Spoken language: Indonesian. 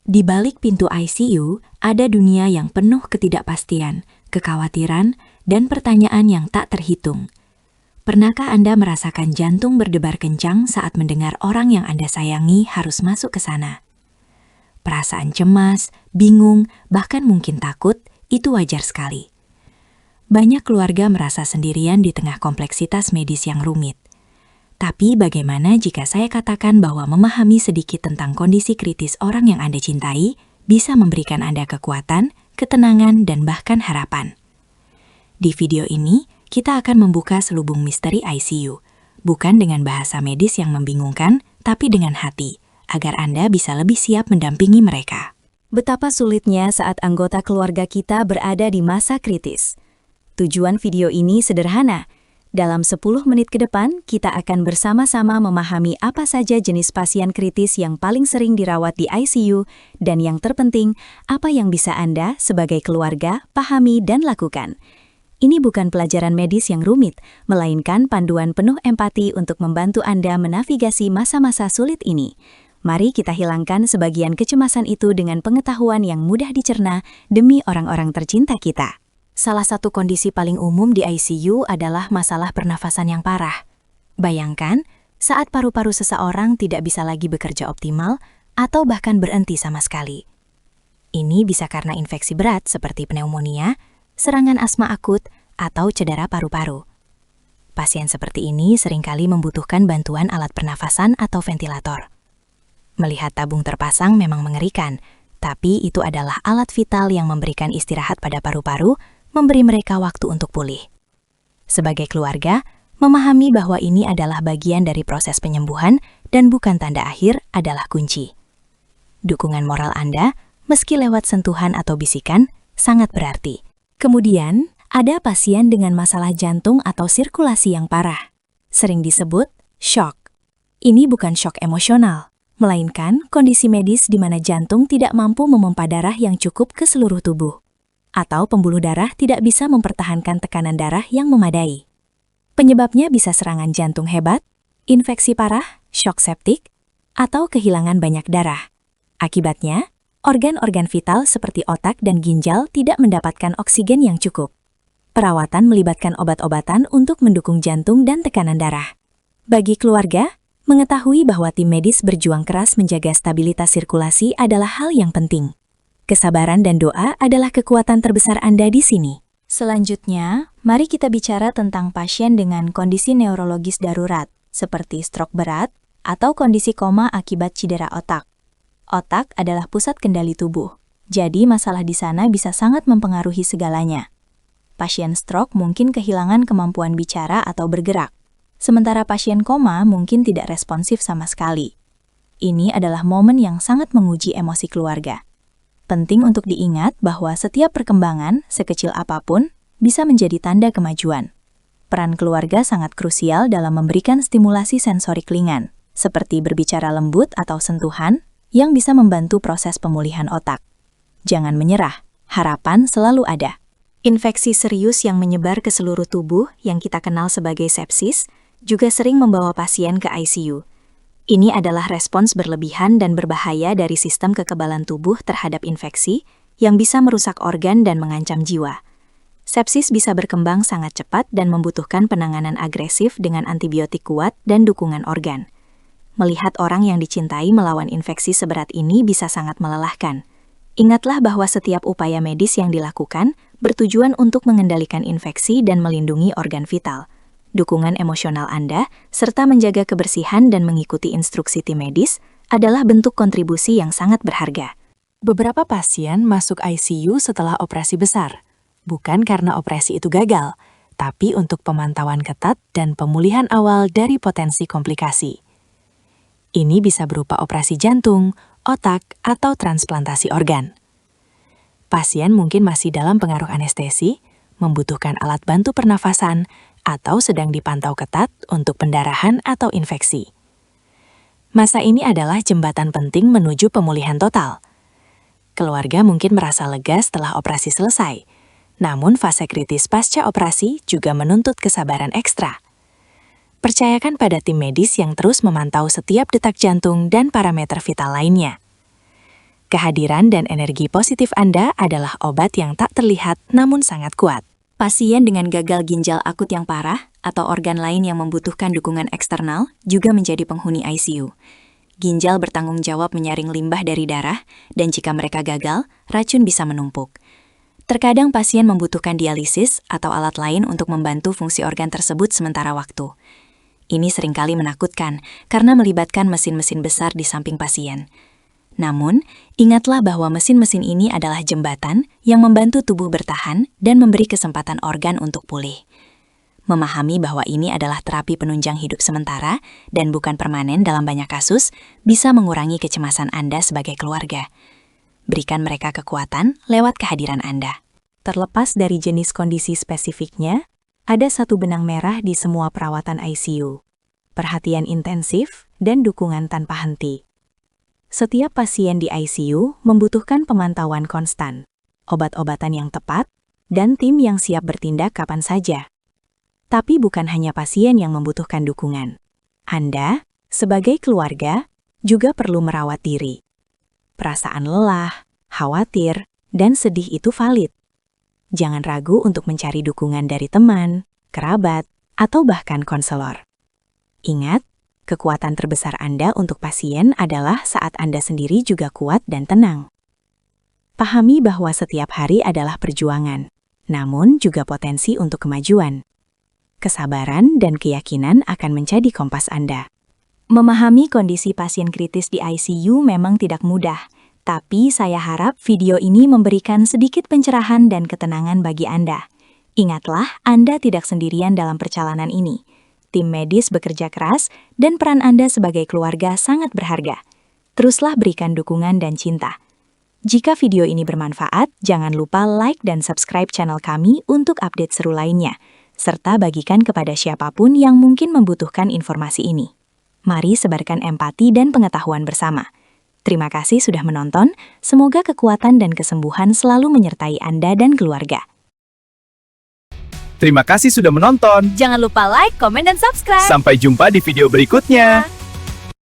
Di balik pintu ICU, ada dunia yang penuh ketidakpastian, kekhawatiran, dan pertanyaan yang tak terhitung. Pernahkah Anda merasakan jantung berdebar kencang saat mendengar orang yang Anda sayangi harus masuk ke sana? Perasaan cemas, bingung, bahkan mungkin takut, itu wajar sekali. Banyak keluarga merasa sendirian di tengah kompleksitas medis yang rumit. Tapi bagaimana jika saya katakan bahwa memahami sedikit tentang kondisi kritis orang yang Anda cintai bisa memberikan Anda kekuatan, ketenangan, dan bahkan harapan? Di video ini, kita akan membuka selubung misteri ICU, bukan dengan bahasa medis yang membingungkan, tapi dengan hati, agar Anda bisa lebih siap mendampingi mereka. Betapa sulitnya saat anggota keluarga kita berada di masa kritis. Tujuan video ini sederhana. Dalam 10 menit ke depan, kita akan bersama-sama memahami apa saja jenis pasien kritis yang paling sering dirawat di ICU, dan yang terpenting, apa yang bisa Anda sebagai keluarga pahami dan lakukan. Ini bukan pelajaran medis yang rumit, melainkan panduan penuh empati untuk membantu Anda menavigasi masa-masa sulit ini. Mari kita hilangkan sebagian kecemasan itu dengan pengetahuan yang mudah dicerna demi orang-orang tercinta kita. Salah satu kondisi paling umum di ICU adalah masalah pernafasan yang parah. Bayangkan, saat paru-paru seseorang tidak bisa lagi bekerja optimal atau bahkan berhenti sama sekali. Ini bisa karena infeksi berat seperti pneumonia, serangan asma akut, atau cedera paru-paru. Pasien seperti ini seringkali membutuhkan bantuan alat pernafasan atau ventilator. Melihat tabung terpasang memang mengerikan, tapi itu adalah alat vital yang memberikan istirahat pada paru-paru, memberi mereka waktu untuk pulih. Sebagai keluarga, memahami bahwa ini adalah bagian dari proses penyembuhan dan bukan tanda akhir adalah kunci. Dukungan moral Anda, meski lewat sentuhan atau bisikan, sangat berarti. Kemudian, ada pasien dengan masalah jantung atau sirkulasi yang parah. Sering disebut shock. Ini bukan shock emosional, melainkan kondisi medis di mana jantung tidak mampu memompa darah yang cukup ke seluruh tubuh, atau pembuluh darah tidak bisa mempertahankan tekanan darah yang memadai. Penyebabnya bisa serangan jantung hebat, infeksi parah, shock septik, atau kehilangan banyak darah. Akibatnya, organ-organ vital seperti otak dan ginjal tidak mendapatkan oksigen yang cukup. Perawatan melibatkan obat-obatan untuk mendukung jantung dan tekanan darah. Bagi keluarga, mengetahui bahwa tim medis berjuang keras menjaga stabilitas sirkulasi adalah hal yang penting. Kesabaran dan doa adalah kekuatan terbesar Anda di sini. Selanjutnya, mari kita bicara tentang pasien dengan kondisi neurologis darurat, seperti stroke berat atau kondisi koma akibat cedera otak. Otak adalah pusat kendali tubuh, jadi masalah di sana bisa sangat mempengaruhi segalanya. Pasien stroke mungkin kehilangan kemampuan bicara atau bergerak, sementara pasien koma mungkin tidak responsif sama sekali. Ini adalah momen yang sangat menguji emosi keluarga. Penting untuk diingat bahwa setiap perkembangan, sekecil apapun, bisa menjadi tanda kemajuan. Peran keluarga sangat krusial dalam memberikan stimulasi sensorik ringan, seperti berbicara lembut atau sentuhan, yang bisa membantu proses pemulihan otak. Jangan menyerah, harapan selalu ada. Infeksi serius yang menyebar ke seluruh tubuh, yang kita kenal sebagai sepsis, juga sering membawa pasien ke ICU. Ini adalah respons berlebihan dan berbahaya dari sistem kekebalan tubuh terhadap infeksi yang bisa merusak organ dan mengancam jiwa. Sepsis bisa berkembang sangat cepat dan membutuhkan penanganan agresif dengan antibiotik kuat dan dukungan organ. Melihat orang yang dicintai melawan infeksi seberat ini bisa sangat melelahkan. Ingatlah bahwa setiap upaya medis yang dilakukan bertujuan untuk mengendalikan infeksi dan melindungi organ vital. Dukungan emosional Anda, serta menjaga kebersihan dan mengikuti instruksi tim medis, adalah bentuk kontribusi yang sangat berharga. Beberapa pasien masuk ICU setelah operasi besar, bukan karena operasi itu gagal, tapi untuk pemantauan ketat dan pemulihan awal dari potensi komplikasi. Ini bisa berupa operasi jantung, otak, atau transplantasi organ. Pasien mungkin masih dalam pengaruh anestesi, membutuhkan alat bantu pernafasan, atau sedang dipantau ketat untuk pendarahan atau infeksi. Masa ini adalah jembatan penting menuju pemulihan total. Keluarga mungkin merasa lega setelah operasi selesai, namun fase kritis pasca operasi juga menuntut kesabaran ekstra. Percayakan pada tim medis yang terus memantau setiap detak jantung dan parameter vital lainnya. Kehadiran dan energi positif Anda adalah obat yang tak terlihat namun sangat kuat. Pasien dengan gagal ginjal akut yang parah atau organ lain yang membutuhkan dukungan eksternal juga menjadi penghuni ICU. Ginjal bertanggung jawab menyaring limbah dari darah, dan jika mereka gagal, racun bisa menumpuk. Terkadang pasien membutuhkan dialisis atau alat lain untuk membantu fungsi organ tersebut sementara waktu. Ini seringkali menakutkan karena melibatkan mesin-mesin besar di samping pasien. Namun, ingatlah bahwa mesin-mesin ini adalah jembatan yang membantu tubuh bertahan dan memberi kesempatan organ untuk pulih. Memahami bahwa ini adalah terapi penunjang hidup sementara dan bukan permanen dalam banyak kasus, bisa mengurangi kecemasan Anda sebagai keluarga. Berikan mereka kekuatan lewat kehadiran Anda. Terlepas dari jenis kondisi spesifiknya, ada satu benang merah di semua perawatan ICU. Perhatian intensif dan dukungan tanpa henti. Setiap pasien di ICU membutuhkan pemantauan konstan, obat-obatan yang tepat, dan tim yang siap bertindak kapan saja. Tapi bukan hanya pasien yang membutuhkan dukungan. Anda, sebagai keluarga, juga perlu merawat diri. Perasaan lelah, khawatir, dan sedih itu valid. Jangan ragu untuk mencari dukungan dari teman, kerabat, atau bahkan konselor. Ingat, kekuatan terbesar Anda untuk pasien adalah saat Anda sendiri juga kuat dan tenang. Pahami bahwa setiap hari adalah perjuangan, namun juga potensi untuk kemajuan. Kesabaran dan keyakinan akan menjadi kompas Anda. Memahami kondisi pasien kritis di ICU memang tidak mudah, tapi saya harap video ini memberikan sedikit pencerahan dan ketenangan bagi Anda. Ingatlah, Anda tidak sendirian dalam perjalanan ini. Tim medis bekerja keras, dan peran Anda sebagai keluarga sangat berharga. Teruslah berikan dukungan dan cinta. Jika video ini bermanfaat, jangan lupa like dan subscribe channel kami untuk update seru lainnya, serta bagikan kepada siapapun yang mungkin membutuhkan informasi ini. Mari sebarkan empati dan pengetahuan bersama. Terima kasih sudah menonton, semoga kekuatan dan kesembuhan selalu menyertai Anda dan keluarga. Terima kasih sudah menonton. Jangan lupa like, komen, dan subscribe. Sampai jumpa di video berikutnya.